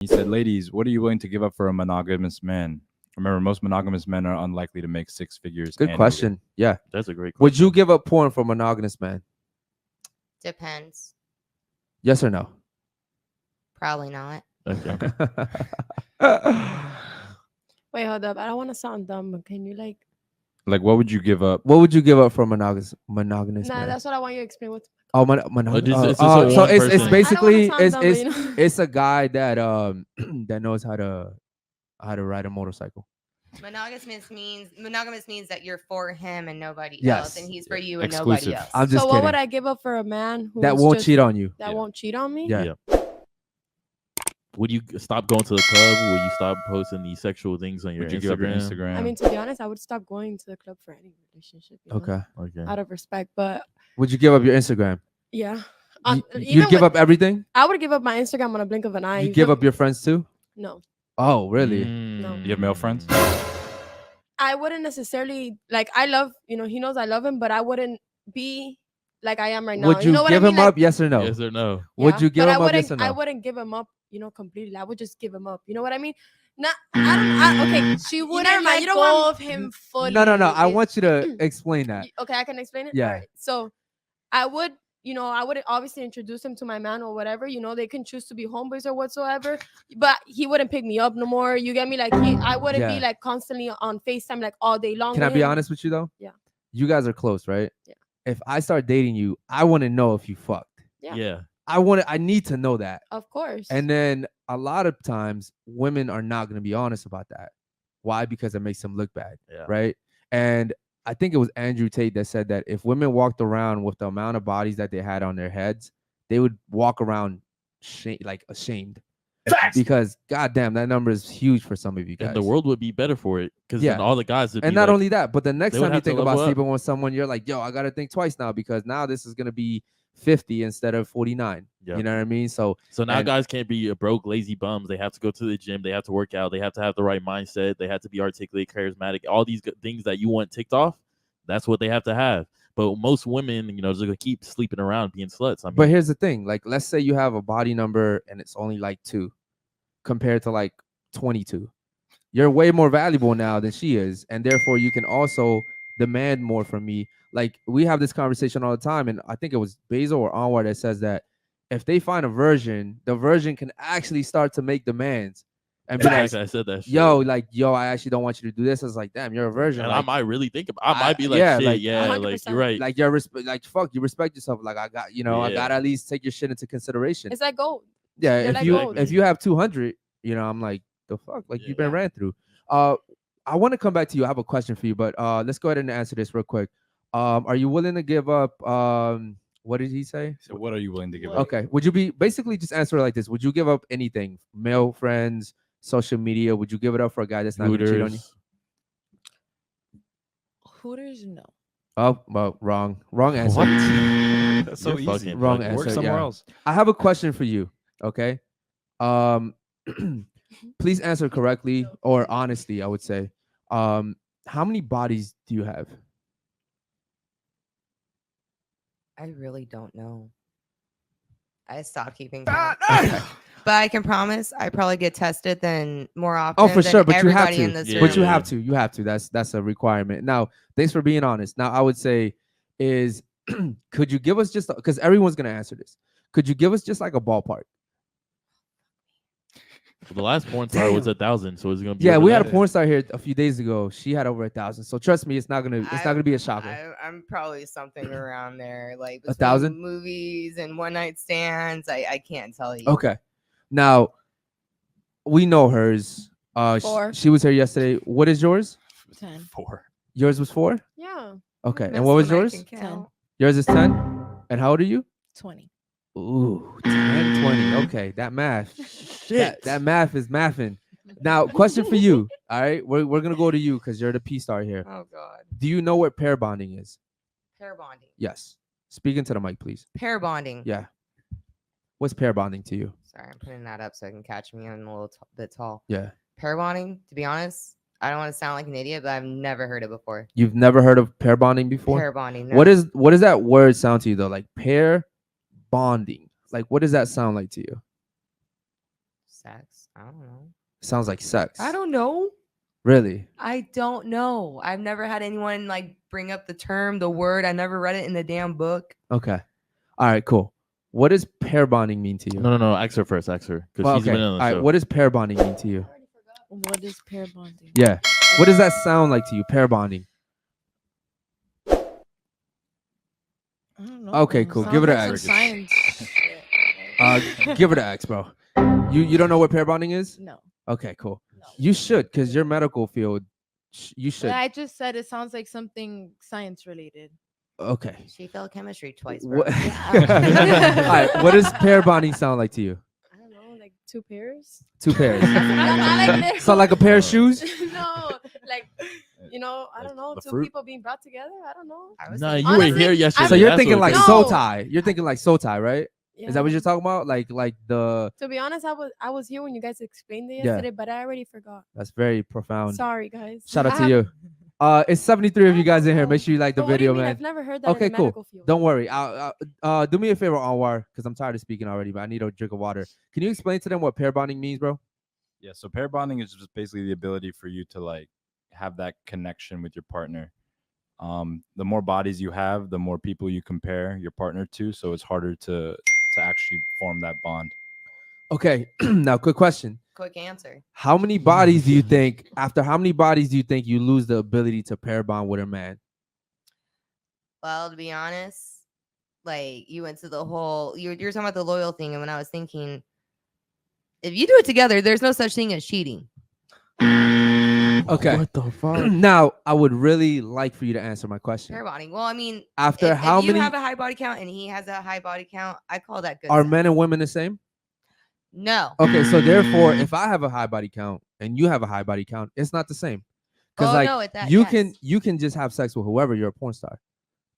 He said, "Ladies, what are you willing to give up for a monogamous man?" Remember, most monogamous men are unlikely to make six figures. Good annually. question. Yeah. That's a great question. Would you give up porn for a monogamous man? Depends. Yes or no? Probably not. Okay. Wait, hold up. I don't want to sound dumb, but can you like? Like, what would you give up? What would you give up for a monogamous Nah, man? that's what I want you to explain. What? Oh, It's so one it's person. basically I don't wanna sound it's dumb, but, it's a guy that that knows how to ride a motorcycle. Monogamous means that you're for him and nobody Yes. else, and he's for you and Exclusive. nobody else. I'm just So what kidding. would I give up for a man who That is won't just- cheat on you. That Yeah. won't cheat on me? Yeah. Would you stop going to the club? Would you stop posting these sexual things on your Would you give up your Instagram? Instagram? I mean, to be honest, I would stop going to the club for any relationship. You know, Okay. Okay. Out of respect, but Would you give up your Instagram? yeah. You'd give up everything? I would give up my Instagram on a blink of an eye. You give up your friends too? No, Oh, really? No. You have male friends? I wouldn't necessarily like. I love, he knows I love him, but I wouldn't be like I am right now. Would you know what give I mean? him Like, up? Yes or no? Yes or no? Would yeah, you give but him I up? wouldn't, Yes or no? I wouldn't give him up, completely. I would just give him up. You know what I mean? Not, okay. She never wouldn't mind, let you don't go want- of him fully. No. I It- want you to explain that. Okay, I can explain it. Yeah. Alright, so I would, I would obviously introduce him to my man or whatever. They can choose to be homeboys or whatsoever, but he wouldn't pick me up no more. You get me? Like I wouldn't Yeah. be like constantly on FaceTime like all day long. Can I with be him. honest with you though? Yeah. You guys are close, right? Yeah. If I start dating you, I want to know if you fucked. Yeah. Yeah. I need to know that. Of course. And then a lot of times women are not going to be honest about that. Why? Because it makes them look bad, Yeah. right? And I think it was Andrew Tate that said that if women walked around with the amount of bodies that they had on their heads, they would walk around like ashamed. Facts. Because goddamn, that number is huge for some of you guys. And the world would be better for it because Yeah. then all the guys would And be not like, only that, but the next they would time you have to think about level up. sleeping with someone, you're like, yo, I gotta think twice now because now this is gonna be 50 instead of 49. Yeah. You know what I mean? So So now and- guys can't be a broke, lazy bums. They have to go to the gym. They have to work out. They have to have the right mindset. They have to be articulate, charismatic. All these good things that you want ticked off, that's what they have to have. But most women, just gonna keep sleeping around being sluts. I mean, but here's the thing, like let's say you have a body number and it's only like 2 compared to like 22. You're way more valuable now than she is, and therefore you can also demand more from me. Like we have this conversation all the time, and I think it was Basil or Anwar that says that if they find a virgin, the virgin can actually start to make demands and be like, exactly, I said that. Shit. yo, I actually don't want you to do this. I was like, damn, you're a virgin. and Like, I might really think about. I I- might be like, yeah, shit, like, yeah, like 100%. you're right. like you're like fuck, you respect yourself. Like I got, I Yeah. gotta at least take your shit into consideration. it's like gold. Yeah, You're if like you gold. if you have 200, I'm like the fuck, like you've been Yeah. ran through. I want to come back to you. I have a question for you, but let's go ahead and answer this real quick. Are you willing to give up? What did he say? So, what are you willing to give up? Okay, would you be basically just answer it like this? Would you give up anything? Male friends, social media? Would you give it up for a guy that's not going to cheat on you? Hooters. Hooters, no. Oh, well, wrong answer. That's so You're easy. fucking Wrong fucking- Work answer, somewhere yeah. else. I have a question for you. Okay. Please answer correctly or honestly, I would say. How many bodies do you have? I really don't know. I stopped keeping count. But I can promise I probably get tested then more often. Oh, for than sure, but you have everybody to. in this Yeah. But you room. have to. You have to. That's a requirement. Now, thanks for being honest. Now, I would say is could you give us just because everyone's gonna answer this? Could you give us just like a ballpark? The last porn star was 1,000, so it's gonna be. Yeah, over we had a that. porn star here a few days ago. She had over 1,000. So trust me, it's not gonna be a shocker. I'm probably something around there, like 1,000? between movies and one night stands. I can't tell you. Okay. Now we know hers. Four. She was here yesterday. What is yours? 10. 4. Yours was 4? Yeah. Okay. And That's what was when I yours? can count. Yours is 10. And how old are you? 20. Ooh, 10, 20. Okay, that math. That math is mathing. Now, question for you. All right, we're gonna go to you because you're the P star here. Oh God. Do you know what pair bonding is? Pair bonding. Yes. Speak into the mic, please. Pair bonding. Yeah. What's pair bonding to you? Sorry, I'm putting that up so I can catch me. I'm a little bit tall. Yeah. Pair bonding. To be honest, I don't want to sound like an idiot, but I've never heard it before. You've never heard of pair bonding before? Pair bonding. No. What does that word sound to you though? Like pair bonding. Like what does that sound like to you? Sex? I don't know. Sounds like sex. I don't know. Really. I don't know. I've never had anyone like bring up the term, the word. I never read it in the damn book. Okay. All right. Cool. What does pair bonding mean to you? No. Ask her first. Ask her because Well, she's been on All the right. show. What does pair bonding mean to you? What is pair bonding? Yeah. What does that sound like to you? Pair bonding. I don't know. Okay, cool. Sounds Give it an like X. some science shit. Give it an X, bro. You don't know what pair bonding is? No. Okay, cool. No. You should, because your medical field. You should. But I just said it sounds like something science related. Okay. She failed chemistry twice, bro. What, all right. What does pair bonding sound like to you? I don't know, like 2 pairs. 2 pairs. Not like So like a pair of shoes? No, like I don't know, the 2 fruit? people being brought together. I don't know. I was Nah, thinking- you were Honestly, here yesterday. So you're That's thinking what like it is. No. soul tie. You're thinking like soul tie, right? Is that what Yeah. you're talking about? Like the. To be honest, I was here when you guys explained it Yeah. yesterday, but I already forgot. That's very profound. Sorry, guys. Shout out I to have- you. It's 73 of you guys in here. Make sure you like the But what do you video, mean? man. I've never heard that Okay, in the cool. medical field. Don't worry. Do me a favor, Anwar, because I'm tired of speaking already, but I need a drink of water. Can you explain to them what pair bonding means, bro? Yeah, so pair bonding is just basically the ability for you to like have that connection with your partner. The more bodies you have, the more people you compare your partner to, so it's harder to actually form that bond. Okay. Now, quick question. Quick answer. How many bodies do you think, after how many bodies do you think you lose the ability to pair bond with a man? Well, to be honest, like you went to the whole you're talking about the loyal thing, and when I was thinking, if you do it together, there's no such thing as cheating. Okay. What the fuck? Now, I would really like for you to answer my question. Pair bonding. Well, I mean, After how if you many have a high body count and he has a high body count, I call that good. are sex. men and women the same? No. Okay, so therefore, if I have a high body count and you have a high body count, it's not the same. Because Oh, like no, that you can just have sex with whoever. You're a porn star.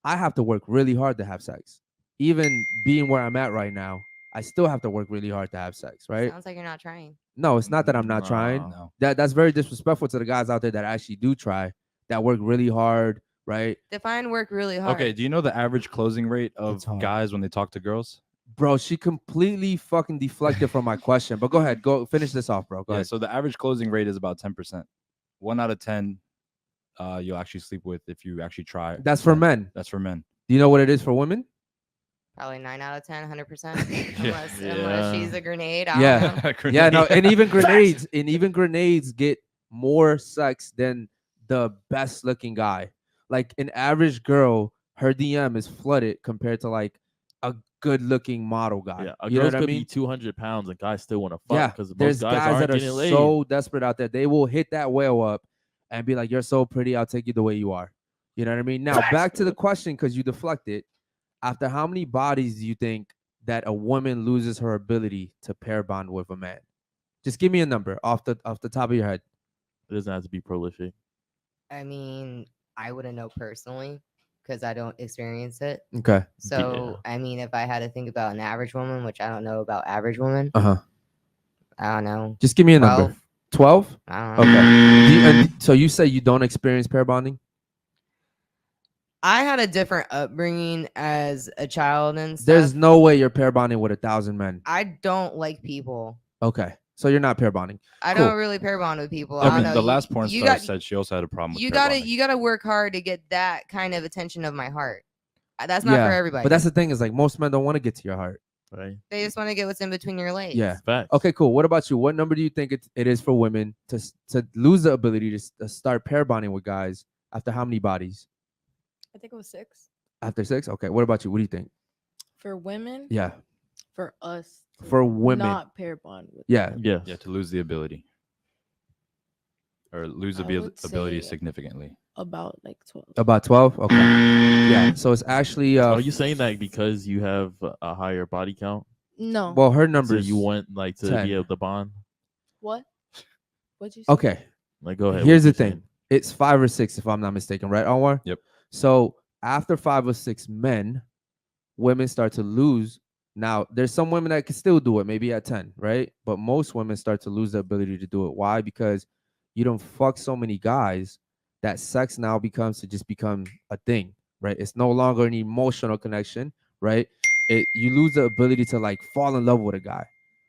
I have to work really hard to have sex. Even being where I'm at right now, I still have to work really hard to have sex, right? Sounds like you're not trying. No, it's not that I'm not trying. Nah. No. That's very disrespectful to the guys out there that actually do try, that work really hard, right? Define work really hard. Okay, do you know the average closing rate of It's hard. guys when they talk to girls? Bro, she completely fucking deflected from my question. But go ahead, go finish this off, bro. Go Yeah, ahead. so the average closing rate is about 10%. 1 out of 10 you'll actually sleep with if you actually try. That's for men. That's for men. Do you know what it is for women? Probably 9 out of 10, 100%. Yeah. Unless she's a grenade. I Yeah. don't know. Yeah, no, and even grenades get more sex than the best looking guy. Like an average girl, her DM is flooded compared to like a good looking model guy. Yeah, a You know girl what I could mean? be 200 pounds and guys still want to fuck Yeah, because there's most guys, guys aren't that are getting laid. so desperate out there. They will hit that whale up and be like, "You're so pretty. I'll take you the way you are." You know what I mean? Now back to the question because you deflected. After how many bodies do you think that a woman loses her ability to pair bond with a man? Just give me a number off the top of your head. It doesn't have to be prolific. I mean, I wouldn't know personally because I don't experience it. Okay. So, I mean, if I had to think about an average woman, which I don't know about average women, Uh huh. I don't know. Just give me a number. 12. I don't know. Okay. So you say you don't experience pair bonding? I had a different upbringing as a child and stuff. There's no way you're pair bonding with 1,000 men. I don't like people. Okay. So you're not pair bonding. I Cool. don't really pair bond with people. I Okay, don't know. the last porn you star got- said she also had a problem with you pair gotta bonding. you gotta work hard to get that kind of attention of my heart. That's not for everybody. But that's the thing is like most men don't want to get to your heart. Right? they just want to get what's in between your legs. Yeah. Facts. Okay, cool. What about you? What number do you think it is for women to lose the ability to start pair bonding with guys after how many bodies? I think it was 6 After 6? Okay. What about you? What do you think? for women. Yeah. For us. to For women. not pair bond with. Yeah. them. Yeah. Yeah, to lose the ability. Or lose the I would ability say- significantly. About like 12. About 12? Okay. Yeah. So it's actually Are you saying that because you have a higher body count? No. well, her So numbers. you want like to 10. be able to bond? What? What'd you say? Okay. Like, go ahead. Here's what the you thing. It's 5 or 6, if I'm not mistaken, right, Anwar? Yep. So after 5 or 6 men, women start to lose. Now, there's some women that can still do it, maybe at 10, right? But most women start to lose the ability to do it. Why? Because you don't fuck so many guys that sex now become a thing, right? It's no longer an emotional connection, right? You lose the ability to like fall in love with a guy,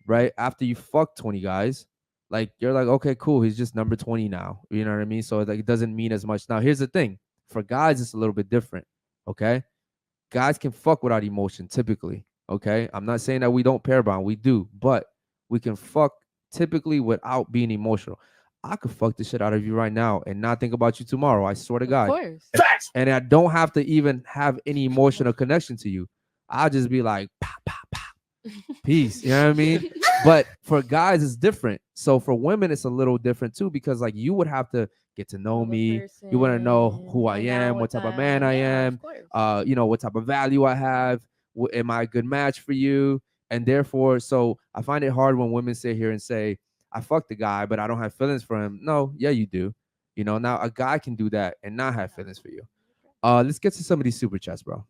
right? After you fuck 20 guys, Like you're like, okay, cool. He's just number 20 now. You know what I mean? So like it doesn't mean as much. Now, here's the thing. For guys, it's a little bit different. Okay. Guys can fuck without emotion typically. Okay. I'm not saying that we don't pair bond. We do, but we can fuck typically without being emotional. I could fuck the shit out of you right now and not think about you tomorrow. I swear to Of God. course. And I don't have to even have any emotional connection to you. I'll just be like, pow, pow, pow. Peace. You know what I mean? But for guys, it's different. So for women, it's a little different too, because like you would have to get to know me. You want to know who I am, what type of man I am, you know, what type of value I have. Am I a good match for you? And therefore, so I find it hard when women sit here and say, I fucked the guy, but I don't have feelings for him. No, yeah, you do. You know, now a guy can do that and not have feelings for you. Let's get to some of these super chats, bro.